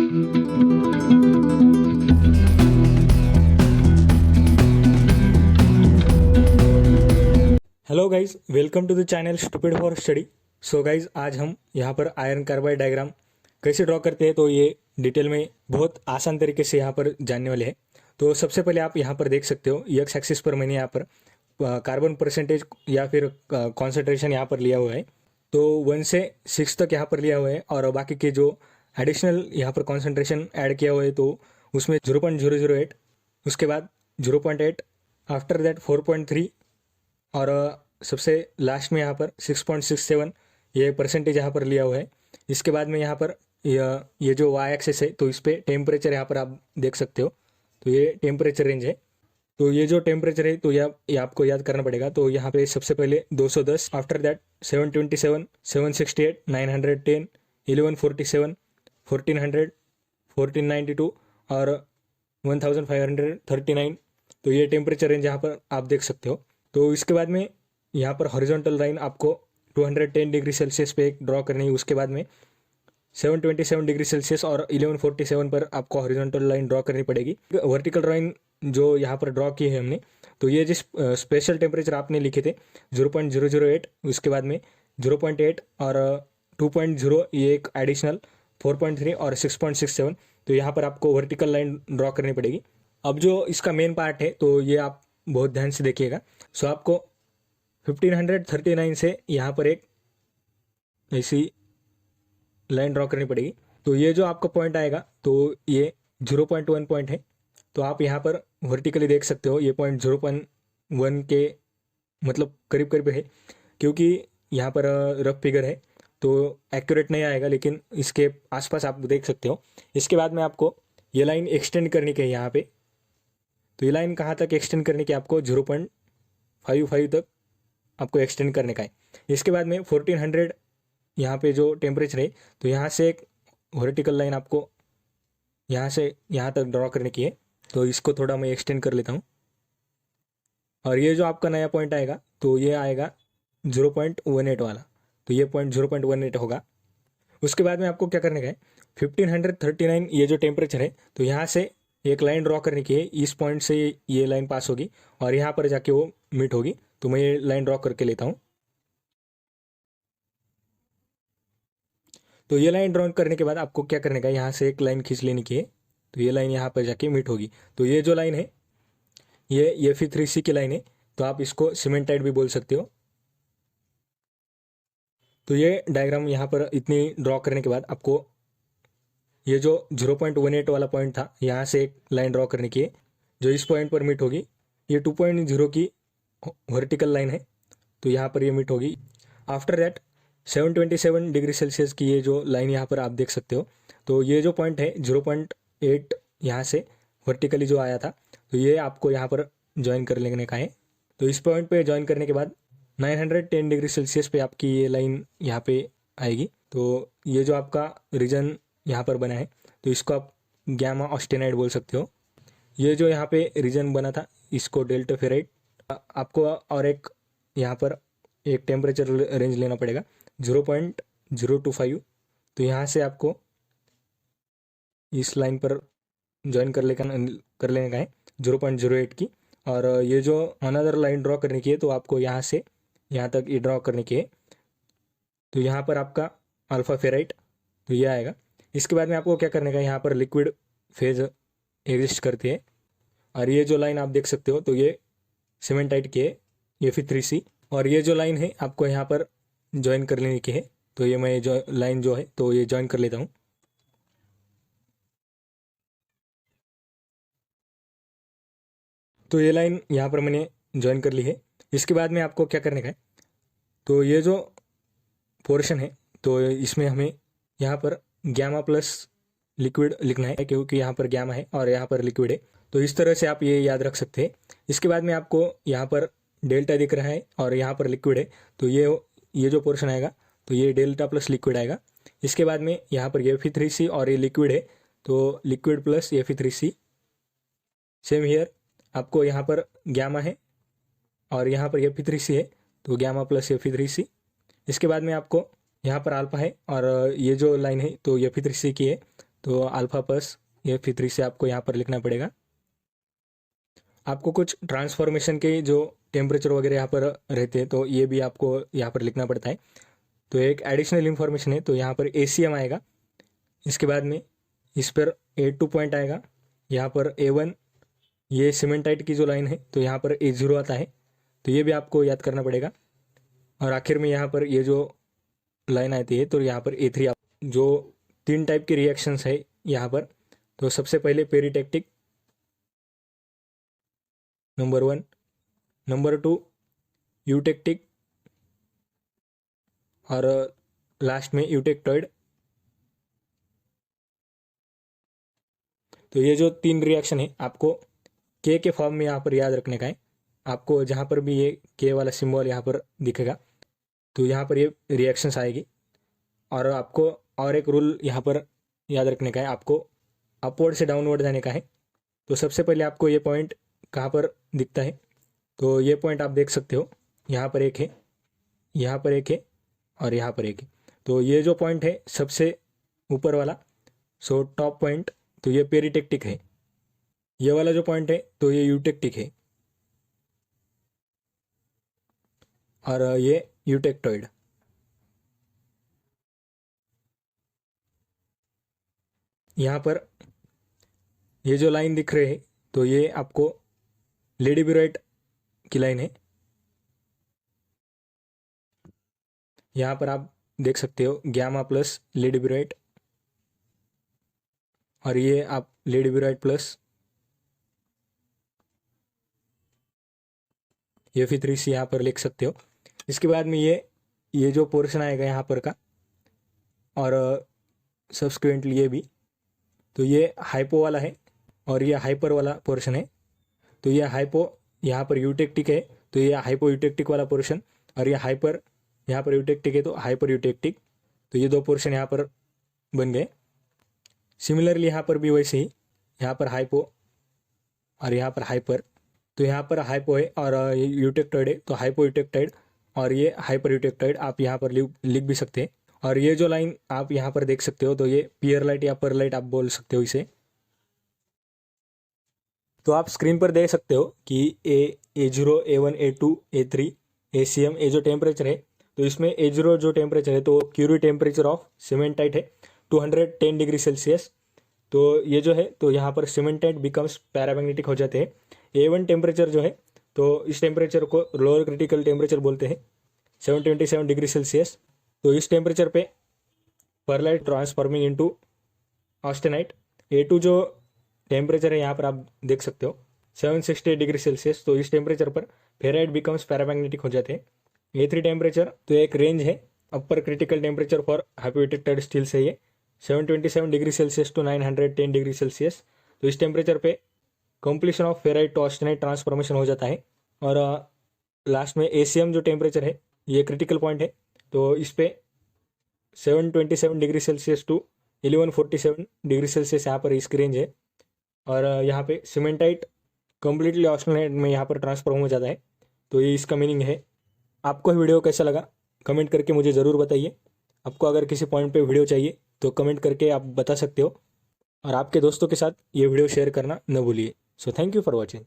Hello guys, welcome to the channel stupid for study. So guys, आज हम यहाँ पर आयरन कार्बाइड डायग्राम कैसे ड्रॉ करते हैं तो ये डिटेल में बहुत आसान तरीके से यहाँ पर जानने वाले हैं। तो सबसे पहले आप यहाँ पर देख सकते हो एक्स एक्सिस पर मैंने यहाँ पर कार्बन परसेंटेज या फिर कॉन्सेंट्रेशन यहाँ पर लिया हुआ है। तो 1 से 6 तक यहाँ पर लिया हुआ है और बाकी के जो एडिशनल यहाँ पर कॉन्सेंट्रेशन ऐड किया हुआ है तो उसमें 0.008, उसके बाद 0.8, आफ्टर दैट 4.3 और सबसे लास्ट में यहाँ पर 6.67 ये परसेंटेज यहाँ पर लिया हुआ है। इसके बाद में यहाँ पर ये जो वाई एक्सिस है तो इस पर टेम्परेचर यहाँ पर आप देख सकते हो। तो ये टेम्परेचर रेंज है। तो ये जो टेम्परेचर है तो ये आपको याद करना पड़ेगा। तो यहाँ पे सबसे पहले 210, आफ्टर दैट 727, 768, 910, 1147, 1400, 1492 और 1539। तो ये टेम्परेचर रेंज यहाँ पर आप देख सकते हो। तो इसके बाद में यहाँ पर हॉरिजॉन्टल लाइन आपको 210 डिग्री सेल्सियस पे एक ड्रॉ करनी है। उसके बाद में 727 डिग्री सेल्सियस और 1147 पर आपको हॉरिजॉन्टल लाइन ड्रॉ करनी पड़ेगी। वर्टिकल लाइन जो यहाँ पर ड्रॉ की है हमने, तो ये जिस स्पेशल टेम्परेचर आपने लिखे थे 0.008, उसके बाद में 0.8 और 2.0, ये एक एडिशनल 4.3 और 6.67। तो यहाँ पर आपको वर्टिकल लाइन ड्रॉ करनी पड़ेगी। अब जो इसका मेन पार्ट है तो ये आप बहुत ध्यान से देखिएगा। सो आपको 1539 से यहाँ पर एक ऐसी लाइन ड्रॉ करनी पड़ेगी। तो ये जो आपका पॉइंट आएगा तो ये 0.1 पॉइंट है। तो आप यहाँ पर वर्टिकली देख सकते हो ये पॉइंट 0.1 के मतलब करीब करीब है, क्योंकि यहाँ पर रफ फिगर है तो एक्यूरेट नहीं आएगा, लेकिन इसके आसपास आप देख सकते हो। इसके बाद में आपको ये लाइन एक्सटेंड करनी है यहाँ पे। तो ये लाइन कहाँ तक एक्सटेंड करने की, आपको 0.55 तक आपको एक्सटेंड करने का है। इसके बाद में 1400 यहाँ पे जो टेम्परेचर है तो यहाँ से एक वर्टिकल लाइन आपको यहाँ से यहाँ तक ड्रॉ करने की है। तो इसको थोड़ा मैं एक्सटेंड कर लेता हूँ और ये जो आपका नया पॉइंट आएगा तो ये आएगा 0.18 वाला। तो ये पॉइंट 0.18 होगा। उसके बाद में आपको क्या करने का है, 1539 ये जो टेम्परेचर है तो यहाँ से एक लाइन ड्रॉ करने की है। इस पॉइंट से ये लाइन पास होगी और यहाँ पर जाके वो मीट होगी। तो मैं ये लाइन ड्रॉ करके लेता हूँ। तो ये लाइन ड्रॉ करने के बाद आपको क्या करने का है, यहाँ से एक लाइन खींच लेने की है। तो ये लाइन यहाँ पर जाके मीट होगी। तो ये जो लाइन है ये Fe3C की लाइन है। तो आप इसको सीमेंटाइट भी बोल सकते हो। तो ये डायग्राम यहाँ पर इतनी ड्रॉ करने के बाद आपको ये जो 0.18 वाला पॉइंट था यहाँ से एक लाइन ड्रॉ करने की है जो इस पॉइंट पर मीट होगी। ये 2.0 की वर्टिकल लाइन है तो यहाँ पर ये मीट होगी। आफ्टर दैट 727 डिग्री सेल्सियस की ये जो लाइन यहाँ पर आप देख सकते हो। तो ये जो पॉइंट है 0.8 यहाँ से वर्टिकली जो आया था तो ये आपको यहाँ पर ज्वाइन कर लेने का है। तो इस पॉइंट पे ज्वाइन करने के बाद 910 डिग्री सेल्सियस पे आपकी ये लाइन यहाँ पे आएगी। तो ये जो आपका रीजन यहाँ पर बना है तो इसको आप गैमा ऑस्टेनाइड बोल सकते हो। ये जो यहाँ पे रीजन बना था इसको डेल्टा फेराइट। आपको और एक यहाँ पर एक टेम्परेचर रेंज लेना पड़ेगा 0.025। तो यहाँ से आपको इस लाइन पर ज्वाइन कर लेने का है 0.08 की। और ये जो अनदर लाइन ड्रॉ करने की है तो आपको यहाँ से यहाँ तक ये ड्रॉ करने की है। तो यहाँ पर आपका अल्फा फेराइट तो ये आएगा। इसके बाद में आपको क्या करने का है, यहाँ पर लिक्विड फेज एग्जिस्ट करती है और ये जो लाइन आप देख सकते हो तो ये सीमेंटाइट की है, ये Fe3C। और ये जो लाइन है आपको यहाँ पर ज्वाइन कर लेने की है। तो ये मैं जो लाइन जो है तो ये ज्वाइन कर लेता हूँ। तो ये लाइन यहाँ पर मैंने ज्वाइन कर ली है। इसके बाद में आपको क्या करने का है, तो ये जो पोर्शन है तो इसमें हमें यहाँ पर गैमा प्लस लिक्विड लिखना है, क्योंकि यहाँ पर गैमा है और यहाँ पर लिक्विड है। तो इस तरह से आप ये याद रख सकते हैं। इसके बाद में आपको यहाँ पर डेल्टा दिख रहा है और यहाँ पर लिक्विड है। तो ये जो पोर्शन आएगा तो ये डेल्टा प्लस लिक्विड आएगा। इसके बाद में यहाँ पर ये Fe3C और ये लिक्विड है तो लिक्विड प्लस ये Fe3C। सेम हियर आपको यहाँ पर गैमा है और यहाँ पर ये Fe3C है तो गैमा प्लस ये Fe3C। इसके बाद में आपको यहाँ पर अल्फा है और ये जो लाइन है तो ये Fe3C की है तो अल्फ़ा प्लस Fe3 से आपको यहाँ पर लिखना पड़ेगा। आपको कुछ ट्रांसफॉर्मेशन के जो टेम्परेचर वगैरह यहाँ पर रहते हैं तो ये भी आपको यहाँ पर लिखना पड़ता है। तो एक एडिशनल इन्फॉर्मेशन है, तो यहाँ पर ACM आएगा। इसके बाद में इस पर A2 पॉइंट आएगा, यहाँ पर A1 ये सीमेंटाइट की जो लाइन है तो यहाँ पर A0 आता है, तो ये भी आपको याद करना पड़ेगा। और आखिर में यहाँ पर ये जो लाइन आती है तो यहाँ पर A3 जो 3 टाइप के रिएक्शंस है यहाँ पर। तो सबसे पहले पेरिटेक्टिक नंबर 1, नंबर 2 यूटेक्टिक और लास्ट में यूटेक्टॉइड। तो ये जो 3 रिएक्शन है आपको के फॉर्म में यहाँ पर याद रखने का है। आपको जहाँ पर भी ये के वाला सिंबल यहाँ पर दिखेगा तो यहाँ पर ये रिएक्शंस आएगी। और आपको और एक रूल यहाँ पर याद रखने का है, आपको अपवर्ड से डाउनवर्ड जाने का है। तो सबसे पहले आपको ये पॉइंट कहाँ पर दिखता है, तो ये पॉइंट आप देख सकते हो, यहाँ पर एक है, यहाँ पर एक है और यहाँ पर एक है। तो ये जो पॉइंट है सबसे ऊपर वाला, सो टॉप पॉइंट, तो ये पेरिटेक्टिक है। ये वाला जो पॉइंट है तो ये यूटेक्टिक है और ये यूटेक्टॉइड। यहाँ पर ये जो लाइन दिख रही है तो ये आपको लेडीब्यूराइट की लाइन है। यहाँ पर आप देख सकते हो गैमा प्लस लेडीब्यूराइट, और ये आप लेडीब्यूराइट प्लस Fe3 यहाँ पर लिख सकते हो। इसके बाद में ये जो पोर्शन आएगा यहाँ पर का, और सब्सिक्वेंटली ये भी, तो ये हाइपो वाला है और ये हाइपर वाला पोर्शन है। तो ये हाइपो यहाँ पर यूटेक्टिक है, तो ये हाइपो यूटेक्टिक वाला पोर्शन, और ये हाइपर यहाँ पर यूटेक्टिक है तो हाइपर यूटेक्टिक। तो ये 2 पोर्शन यहाँ पर बन गए। सिमिलरली यहाँ पर भी वैसे ही, यहाँ पर हाइपो और यहाँ पर हाइपर। तो यहाँ पर हाइपो है और ये यूटेक्टॉइड है, तो हाइपो यूटेक्टॉइड और ये हाइपर यूटेक्टॉइड आप यहाँ पर लिख भी सकते हैं। और ये जो लाइन आप यहाँ पर देख सकते हो तो ये पियरलाइट या परलाइट आप बोल सकते हो इसे। तो आप स्क्रीन पर देख सकते हो कि A0, A1, A2, A3, ACM ये जो टेम्परेचर है, तो इसमें A0 जो टेम्परेचर है तो क्यूरी टेम्परेचर ऑफ सीमेंटाइट है 210 डिग्री सेल्सियस। तो ये जो है तो यहाँ पर सीमेंटाइट बिकम्स पैरामैग्नेटिक हो जाते हैं। A1 टेम्परेचर जो है तो इस टेम्परेचर को लोअर क्रिटिकल टेम्परेचर बोलते हैं 727 डिग्री सेल्सियस। तो इस टेम्परेचर पे pearlite transforming into austenite. A2 जो टेम्परेचर है यहाँ पर आप देख सकते हो 760 डिग्री सेल्सियस। तो इस टेम्परेचर पर फेराइट बिकम्स पैरामैग्नेटिक हो जाते हैं। A3 टेम्परेचर तो एक रेंज है, upper critical temperature for hypoeutectoid steel से ये 727 degree Celsius to 910 degree Celsius. तो इस टेम्परेचर पे completion of ferrite to austenite transformation हो जाता है। और लास्ट में ACM जो टेम्परेचर है ये क्रिटिकल पॉइंट है, तो इस पे 727 degree Celsius to 1147 degree Celsius यहाँ पर इसकी रेंज है। और यहाँ पे सीमेंटाइट कम्प्लीटली ऑस्टेनाइट में यहाँ पर ट्रांसफॉर्म हो जाता है। तो ये इसका मीनिंग है। आपको वीडियो कैसा लगा कमेंट करके मुझे ज़रूर बताइए। आपको अगर किसी पॉइंट पे वीडियो चाहिए तो कमेंट करके आप बता सकते हो, और आपके दोस्तों के साथ ये वीडियो शेयर करना न भूलिए। So thank you for watching.